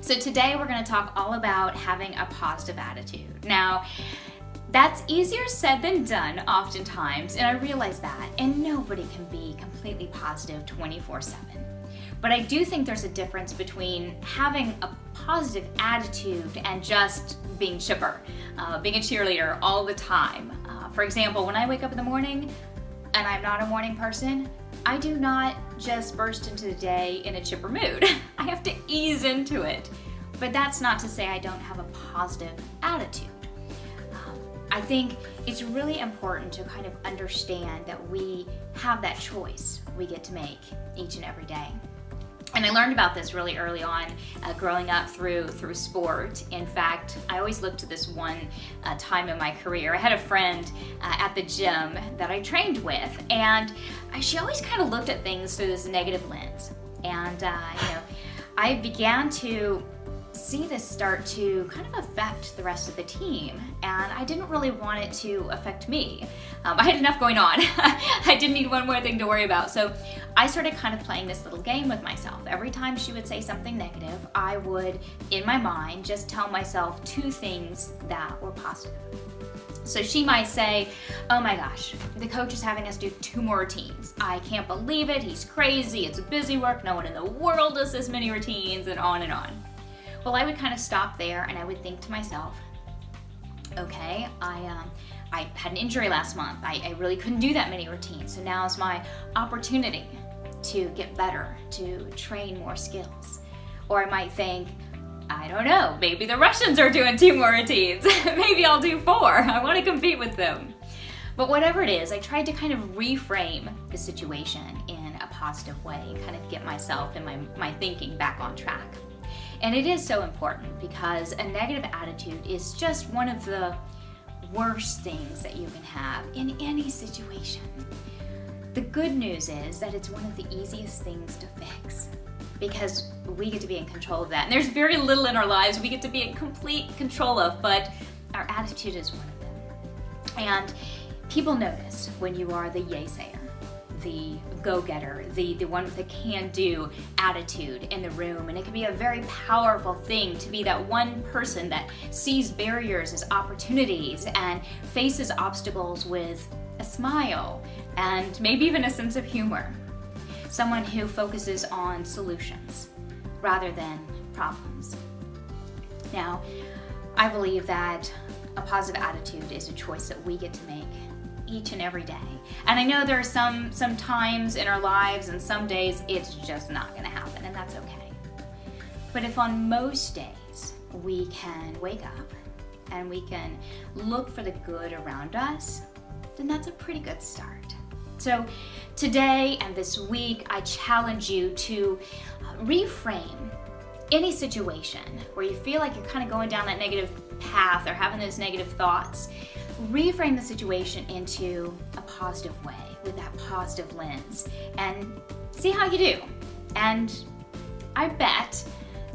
So today we're going to talk all about having a positive attitude. Now, that's easier said than done oftentimes, and I realize that, and nobody can be completely positive 24/7. But I do think there's a difference between having a positive attitude and just being chipper, being a cheerleader all the time. For example, when I wake up in the morning and I'm not a morning person, I do not just burst into the day in a chipper mood. I have to ease into it. But that's not to say I don't have a positive attitude. I think it's really important to kind of understand that we have that choice we get to make each and every day. And I learned about this really early on, growing up through sport. In fact, I always looked to this one time in my career. I had a friend at the gym that I trained with, and she always kind of looked at things through this negative lens. And I began to see this start to kind of affect the rest of the team, and I didn't really want it to affect me. I had enough going on. I didn't need one more thing to worry about. So I started kind of playing this little game with myself. Every time she would say something negative, I would, in my mind, just tell myself two things that were positive. So she might say, oh my gosh, the coach is having us do 2 more routines. I can't believe it, he's crazy, it's busy work, no one in the world does this many routines, and on and on. Well, I would kind of stop there and I would think to myself, okay, I had an injury last month. I really couldn't do that many routines. So now is my opportunity to get better, to train more skills. Or I might think, I don't know, maybe the Russians are doing 2 more routines. Maybe I'll do 4. I want to compete with them. But whatever it is, I tried to kind of reframe the situation in a positive way and kind of get myself and my thinking back on track. And it is so important because a negative attitude is just one of the worst things that you can have in any situation. The good news is that it's one of the easiest things to fix because we get to be in control of that. And there's very little in our lives we get to be in complete control of, but our attitude is one of them. And people notice when you are the yay sayer, the go-getter, the one with the can-do attitude in the room. And it can be a very powerful thing to be that one person that sees barriers as opportunities and faces obstacles with a smile and maybe even a sense of humor. Someone who focuses on solutions rather than problems. Now, I believe that a positive attitude is a choice that we get to make each and every day. And I know there are some times in our lives and some days it's just not going to happen, and that's okay. But if on most days we can wake up and we can look for the good around us, then that's a pretty good start. So today and this week, I challenge you to reframe any situation where you feel like you're kind of going down that negative path or having those negative thoughts. Reframe the situation into a positive way with that positive lens and see how you do. And I bet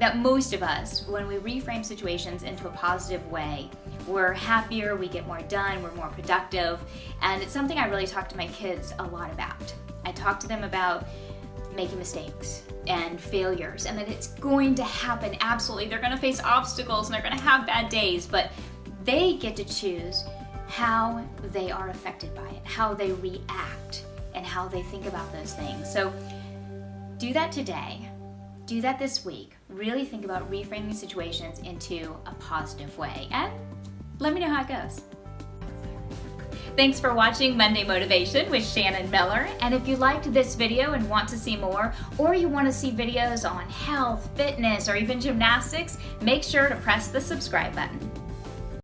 that most of us, when we reframe situations into a positive way, we're happier, we get more done, we're more productive. And it's something I really talk to my kids a lot about. I talk to them about making mistakes and failures and that it's going to happen, absolutely. They're gonna face obstacles and they're gonna have bad days, but they get to choose how they are affected by it, how they react, and how they think about those things. So do that today, do that this week. Really think about reframing situations into a positive way, and let me know how it goes. Thanks for watching Monday Motivation with Shannon Miller. And if you liked this video and want to see more, or you want to see videos on health, fitness, or even gymnastics, make sure to press the subscribe button.